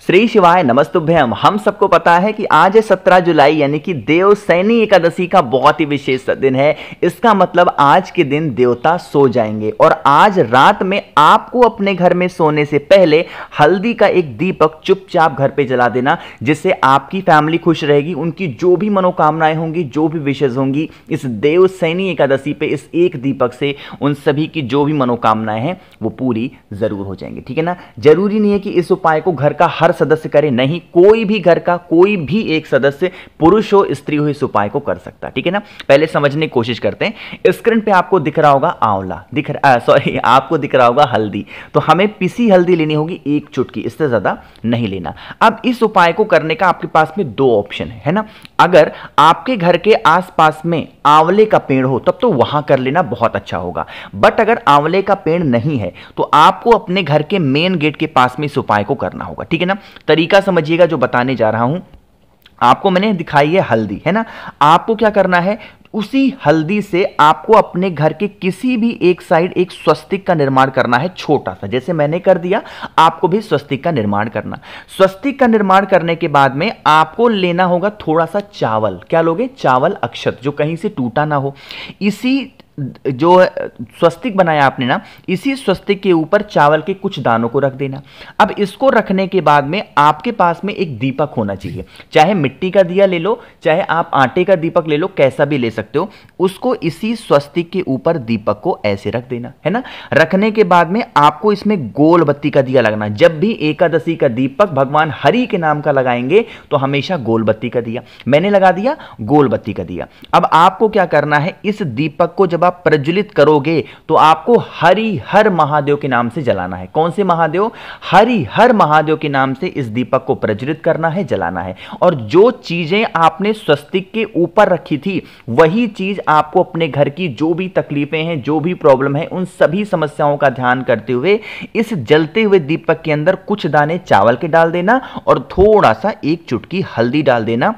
श्री शिवाय नमस्तुभ्यम। हम सबको पता है कि आज है 17 जुलाई यानी कि देवशयनी एकादशी का बहुत ही विशेष दिन है। इसका मतलब आज के दिन देवता सो जाएंगे और आज रात में आपको अपने घर में सोने से पहले हल्दी का एक दीपक चुपचाप घर पे जला देना, जिससे आपकी फैमिली खुश रहेगी। उनकी जो भी मनोकामनाएं होंगी, जो भी विशेष होंगी, इस देवशयनी एकादशी पे इस एक दीपक से उन सभी की जो भी मनोकामनाएं हैं वो पूरी जरूर हो जाएंगी। ठीक है ना। जरूरी नहीं है कि इस उपाय को घर का हर सदस्य करे, नहीं, कोई भी घर का कोई भी एक सदस्य, पुरुष हो स्त्री हो, इस उपाय को कर सकता। ठीक है ना। पहले समझने की कोशिश करते हैं। स्क्रीन पे आपको दिख रहा होगा आंवला, आपको दिख रहा होगा हल्दी। तो हमें पिसी हल्दी लेनी होगी, एक चुटकी, इससे ज्यादा नहीं लेना। अब इस उपाय को करने का आपके पास में दो ऑप्शन है ना। अगर आपके घर के आसपास में आंवले का पेड़ हो तब तो वहां कर लेना बहुत अच्छा होगा। बट अगर आंवले का पेड़ नहीं है तो आपको अपने घर के मेन गेट के पास में इस उपाय को करना होगा। ठीक है ना। तरीका समझिएगा जो बताने जा रहा हूं। आपको मैंने दिखाई है हल्दी, है ना। आपको क्या करना है, उसी हल्दी से आपको अपने घर के किसी भी एक साइड एक स्वस्तिक का निर्माण करना है, छोटा सा, जैसे मैंने कर दिया। आपको भी स्वस्तिक का निर्माण करना। स्वस्तिक का निर्माण करने के बाद में आपको लेना होगा थोड़ा सा चावल। क्या लोगे? चावल अक्षत, जो कहीं से टूटा ना हो। इसी जो स्वस्तिक बनाया आपने ना, इसी स्वस्तिक के ऊपर चावल के कुछ दानों को रख देना। अब इसको रखने के बाद में आपके पास में एक दीपक होना चाहिए, चाहे मिट्टी का दिया ले लो, चाहे आप आटे का दीपक ले लो, कैसा भी ले सकते हो। उसको इसी स्वस्तिक के ऊपर दीपक को ऐसे रख देना, है ना। रखने के बाद में आपको इसमें गोल बत्ती का दिया लगाना। जब भी एकादशी का दीपक भगवान हरि के नाम का लगाएंगे तो हमेशा गोल बत्ती का दिया। मैंने लगा दिया गोल बत्ती का दिया। अब आपको क्या करना है, इस दीपक को जब आप प्रज्वलित करोगे तो आपको हरि हर महादेव के नाम से जलाना है। कौन से महादेव? हरि हर महादेव के नाम से इस दीपक को प्रज्वलित करना है, जलाना है। और जो चीजें आपने स्वस्तिक के ऊपर रखी थी वही चीज आपको अपने घर की जो भी तकलीफें हैं, जो भी प्रॉब्लम है, उन सभी समस्याओं का ध्यान करते हुए इस जलते हुए दीपक के अंदर कुछ दाने चावल के डाल देना और थोड़ा सा एक चुटकी हल्दी डाल देना।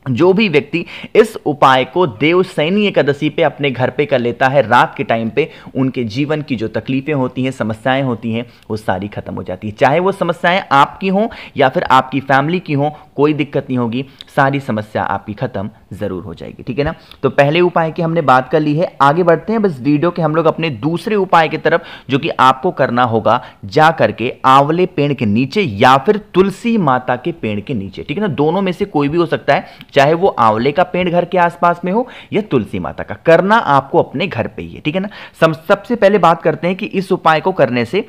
जो भी व्यक्ति इस उपाय को देवशयनी एकादशी पे अपने घर पे कर लेता है रात के टाइम पे, उनके जीवन की जो तकलीफें होती हैं, समस्याएं होती हैं, वो सारी खत्म हो जाती है। चाहे वो समस्याएं आपकी हों या फिर आपकी फैमिली की हों, कोई दिक्कत नहीं होगी, सारी समस्या आपकी खत्म जरूर हो जाएगी। ठीक है ना। तो पहले उपाय की हमने बात कर ली है। आगे बढ़ते हैं बस वीडियो के हम लोग अपने दूसरे उपाय की तरफ, जो कि आपको करना होगा जा करके आंवले पेड़ के नीचे या फिर तुलसी माता के पेड़ के नीचे। ठीक है ना। दोनों में से कोई भी हो सकता है, चाहे वो आंवले का पेड़ घर के आसपास में हो या तुलसी माता का। करना आपको अपने घर पे ही है। ठीक है ना। सबसे पहले बात करते हैं कि इस उपाय को करने से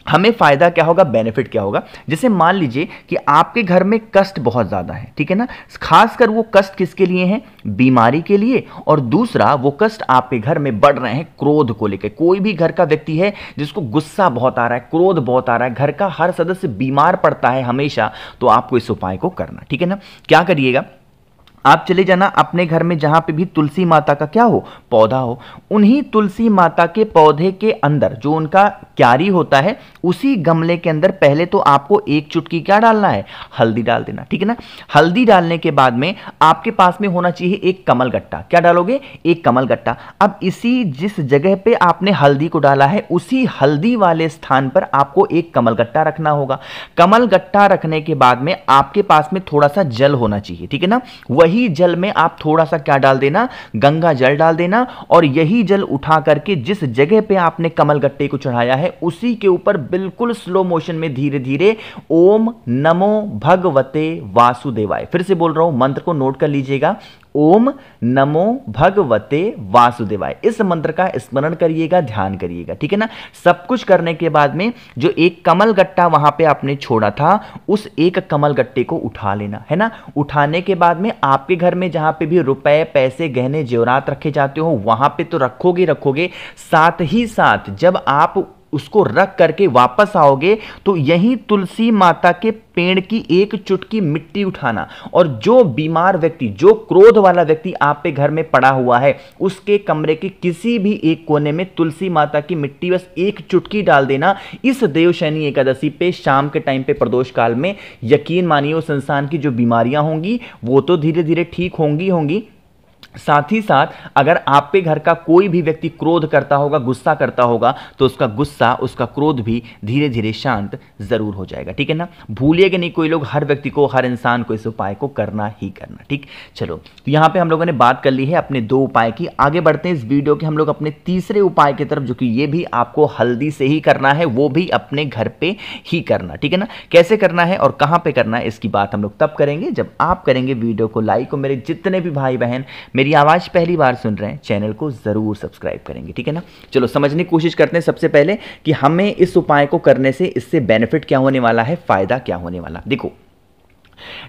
हमें फायदा क्या होगा, बेनिफिट क्या होगा। जैसे मान लीजिए कि आपके घर में कष्ट बहुत ज्यादा है, ठीक है ना। खासकर वो कष्ट किसके लिए हैं? बीमारी के लिए। और दूसरा, वो कष्ट आपके घर में बढ़ रहे हैं क्रोध को लेकर। कोई भी घर का व्यक्ति है जिसको गुस्सा बहुत आ रहा है, क्रोध बहुत आ रहा है, घर का हर सदस्य बीमार पड़ता है हमेशा, तो आपको इस उपाय को करना। ठीक है ना। क्या करिएगा, आप चले जाना अपने घर में जहां पे भी तुलसी माता का क्या हो, पौधा हो, उन्हीं तुलसी माता के पौधे के अंदर जो उनका क्यारी होता है, उसी गमले के अंदर पहले तो आपको एक चुटकी क्या डालना है, हल्दी डाल देना। ठीक है ना। हल्दी डालने के बाद में आपके पास में होना चाहिए एक कमल गट्टा। क्या डालोगे? एक कमल गट्टा। अब इसी जिस जगह पे आपने हल्दी को डाला है, उसी हल्दी वाले स्थान पर आपको एक कमल गट्टा रखना होगा। कमल गट्टा रखने के बाद में आपके पास में थोड़ा सा जल होना चाहिए। ठीक है ना। वही जल में आप थोड़ा सा क्या डाल देना, गंगा जल डाल देना। और यही जल उठा करके जिस जगह पे आपने कमल गट्टे को चढ़ाया है उसी के ऊपर बिल्कुल स्लो मोशन में धीरे धीरे ओम नमो भगवते वासुदेवाय, फिर से बोल रहा हूं, मंत्र को नोट कर लीजिएगा, ओम नमो भगवते वासुदेवाय। इस मंत्र का स्मरण करिएगा, ध्यान करिएगा। ठीक है ना। सब कुछ करने के बाद में जो एक कमल गट्टा वहां पे आपने छोड़ा था, उस एक कमल गट्टे को उठा लेना, है ना। उठाने के बाद में आपके घर में जहां पे भी रुपए, पैसे, गहने, जेवरात रखे जाते हो वहां पे तो रखोगे, साथ ही साथ जब आप उसको रख करके वापस आओगे तो यही तुलसी माता के पेड़ की एक चुटकी मिट्टी उठाना और जो बीमार व्यक्ति, जो क्रोध वाला व्यक्ति आप पे घर में पड़ा हुआ है, उसके कमरे के किसी भी एक कोने में तुलसी माता की मिट्टी बस एक चुटकी डाल देना। इस देवशयनी एकादशी पे शाम के टाइम पे प्रदोष काल में यकीन मानिए उस इंसान की जो बीमारियां होंगी वो तो धीरे धीरे ठीक होंगी, साथ ही साथ अगर आप पे घर का कोई भी व्यक्ति क्रोध करता होगा, गुस्सा करता होगा, तो उसका गुस्सा, उसका क्रोध भी धीरे धीरे शांत जरूर हो जाएगा। ठीक है ना, भूलिएगा नहीं कोई लोग, हर व्यक्ति को, हर इंसान को इस उपाय को करना ही करना। ठीक, चलो तो यहां पे हम लोगों ने बात कर ली है अपने 2 उपाय की। आगे बढ़ते हैं इस वीडियो के हम लोग अपने तीसरे उपाय की तरफ, जो कि ये भी आपको हल्दी से ही करना है, वो भी अपने घर पे ही करना। ठीक है ना, कैसे करना है और कहां पे करना है इसकी बात हम लोग तब करेंगे जब आप करेंगे वीडियो को लाइक, और मेरे जितने भी भाई बहन मेरी आवाज पहली बार सुन रहे हैं चैनल को जरूर सब्सक्राइब करेंगे। ठीक है ना, चलो समझने की कोशिश करते हैं सबसे पहले कि हमें इस उपाय को करने से इससे बेनिफिट क्या होने वाला है, फायदा क्या होने वाला। देखो,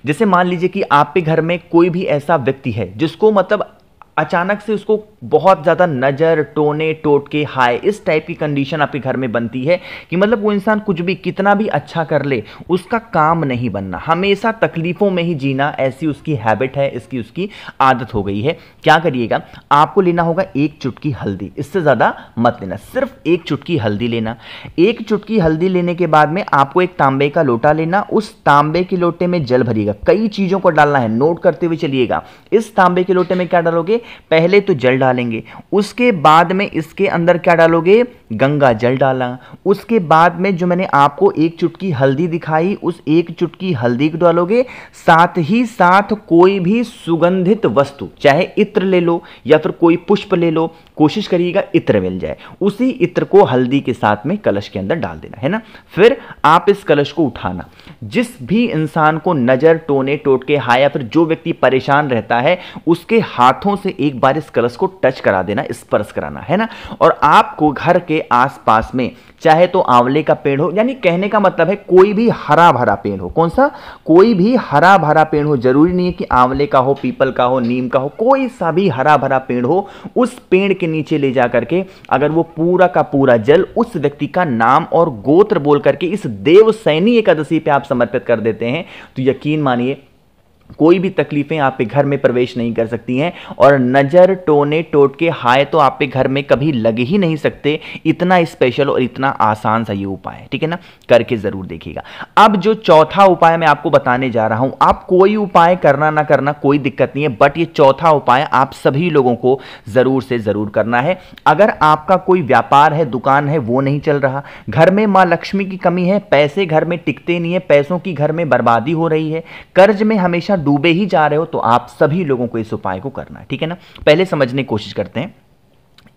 जैसे मान लीजिए कि आपके घर में कोई भी ऐसा व्यक्ति है जिसको मतलब अचानक से उसको बहुत ज़्यादा नज़र, टोने, टोटके, हाय, इस टाइप की कंडीशन आपके घर में बनती है कि मतलब वो इंसान कुछ भी कितना भी अच्छा कर ले उसका काम नहीं बनना, हमेशा तकलीफ़ों में ही जीना, ऐसी उसकी हैबिट है, इसकी उसकी आदत हो गई है। क्या करिएगा, आपको लेना होगा 1 चुटकी हल्दी, इससे ज़्यादा मत लेना, सिर्फ 1 चुटकी हल्दी लेना। 1 चुटकी हल्दी लेने के बाद में आपको एक तांबे का लोटा लेना, उस तांबे के लोटे में जल भरिएगा, कई चीज़ों को डालना है, नोट करते हुए चलिएगा। इस तांबे के लोटे में क्या डालोगे, पहले तो जल डालेंगे, उसके बाद में इसके अंदर क्या डालोगे, गंगा जल डाला, उसके बाद में जो मैंने आपको 1 चुटकी हल्दी दिखाई, उस 1 चुटकी हल्दी को डालोगे, साथ ही साथ कोई भी सुगंधित वस्तु, चाहे इत्र ले लो या फिर कोई पुष्प ले लो, कोशिश करिएगा इत्र मिल जाए, उसी इत्र को हल्दी के साथ में कलश के अंदर डाल देना है ना। फिर आप इस कलश को उठाना, जिस भी इंसान को नजर, टोने, टोटके, हाय या फिर जो व्यक्ति परेशान रहता है उसके हाथों से एक बार इस कलश को टच करा देना, स्पर्श कराना है ना। और आपको घर के आसपास में चाहे तो आंवले का पेड़ हो, यानी कहने का मतलब है कोई भी हरा भरा पेड़ हो, कौन सा, कोई भी हरा भरा पेड़ हो, जरूरी नहीं है कि आंवले का हो, पीपल का हो, नीम का हो, कोई सा भी हरा भरा पेड़ हो, उस पेड़ के नीचे ले जा करके अगर वो पूरा का पूरा जल उस व्यक्ति का नाम और गोत्र बोल करके इस देवसैनी एकादशी पे आप समर्पित कर देते हैं, तो यकीन मानिए कोई भी तकलीफें आपके घर में प्रवेश नहीं कर सकती हैं, और नजर, टोने, टोटके, हाय तो आपके घर में कभी लग ही नहीं सकते। इतना स्पेशल और इतना आसान सा ये उपाय है। ठीक है ना, करके जरूर देखिएगा। अब जो चौथा उपाय मैं आपको बताने जा रहा हूं, आप कोई उपाय करना ना करना कोई दिक्कत नहीं है, बट ये चौथा उपाय आप सभी लोगों को जरूर से जरूर करना है। अगर आपका कोई व्यापार है, दुकान है, वो नहीं चल रहा, घर में मां लक्ष्मी की कमी है, पैसे घर में टिकते नहीं है, पैसों की घर में बर्बादी हो रही है, कर्ज में हमेशा डूबे ही जा रहे हो, तो आप सभी लोगों को इस उपाय को करना है। ठीक है ना, पहले समझने की कोशिश करते हैं।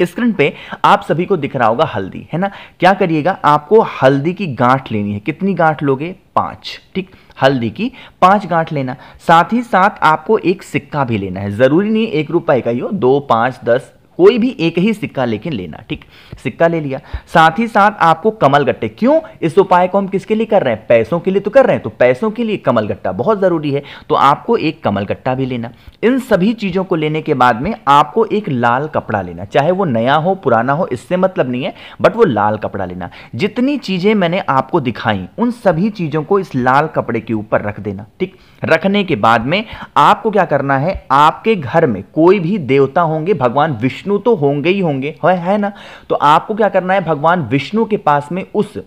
स्क्रीन पे आप सभी को दिख रहा होगा हल्दी, है ना। क्या करिएगा, आपको हल्दी की गांठ लेनी है। कितनी गांठ लोगे, 5। ठीक, हल्दी की 5 गांठ लेना। साथ ही साथ आपको एक सिक्का भी लेना है, जरूरी नहीं 1 रुपए का ही हो, 2, 5, 10, कोई भी एक ही सिक्का लेकिन लेना। ठीक, सिक्का ले लिया। साथ ही साथ आपको कमल गट्टे, क्यों, इस उपाय को हम किसके लिए कर रहे हैं, पैसों के लिए तो कर रहे हैं, तो पैसों के लिए कमल गट्टा बहुत जरूरी है, तो आपको एक कमल गट्टा भी लेना। इन सभी चीजों को लेने के बाद में आपको एक लाल कपड़ा लेना, चाहे वो नया हो पुराना हो, इससे मतलब नहीं है, बट वो लाल कपड़ा लेना। जितनी चीजें मैंने आपको दिखाई उन सभी चीजों को इस लाल कपड़े के ऊपर रख देना। ठीक, रखने के बाद में आपको क्या करना है, आपके घर में कोई भी देवता होंगे, भगवान विष्णु तो होंगे ही होंगे, है ना, तो आपको क्या करना है, भगवान विष्णु के पास में उस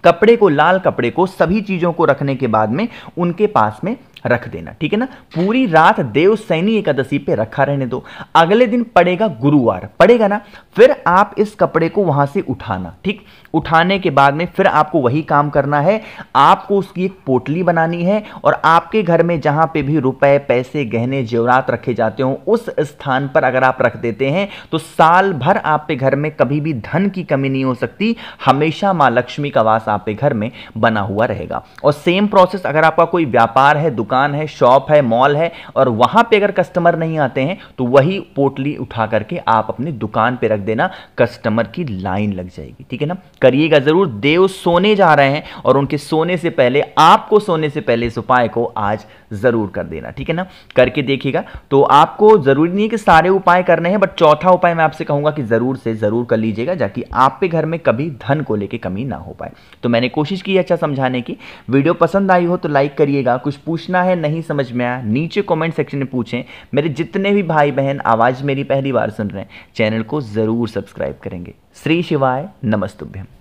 कपड़े को, लाल कपड़े को, सभी चीजों को रखने के बाद में उनके पास में रख देना। ठीक है ना, पूरी रात देवसैनी एकादशी पे रखा रहने दो। अगले दिन पड़ेगा गुरुवार, पड़ेगा ना, फिर आप इस कपड़े को वहां से उठाना। ठीक, उठाने के बाद में फिर आपको वही काम करना है, आपको उसकी एक पोटली बनानी है, और आपके घर में जहां पे भी रुपए, पैसे, गहने, जेवरात रखे जाते हो उस स्थान पर अगर आप रख देते हैं तो साल भर आपके घर में कभी भी धन की कमी नहीं हो सकती, हमेशा मां लक्ष्मी का वास आपके घर में बना हुआ रहेगा। और सेम प्रोसेस अगर आपका कोई व्यापार है, दुकान है, शॉप है, मॉल है, और वहां पे अगर कस्टमर नहीं आते हैं तो वही पोटली उठा करके आप अपनी दुकान पे रख देना, कस्टमर की लाइन लग जाएगी। ठीक है ना, करिएगा जरूर। देव सोने जा रहे हैं और उनके सोने से पहले, आपको सोने से पहले इस उपाय को आज जरूर कर देना। ठीक है ना, करके देखिएगा। तो आपको जरूरी नहीं है कि सारे उपाय करने हैं, बट चौथा उपाय मैं आपसे कहूंगा कि जरूर से जरूर कर लीजिएगा, ताकि आपके घर में कभी धन को लेकर कमी ना हो पाए। तो मैंने कोशिश की अच्छा समझाने की। वीडियो पसंद आई हो तो लाइक करिएगा। कुछ पूछना है, नहीं समझ में आया, नीचे कमेंट सेक्शन में पूछें। मेरे जितने भी भाई बहन आवाज मेरी पहली बार सुन रहे हैं, चैनल को जरूर सब्सक्राइब करेंगे। श्री शिवाय नमस्तुभ्यम।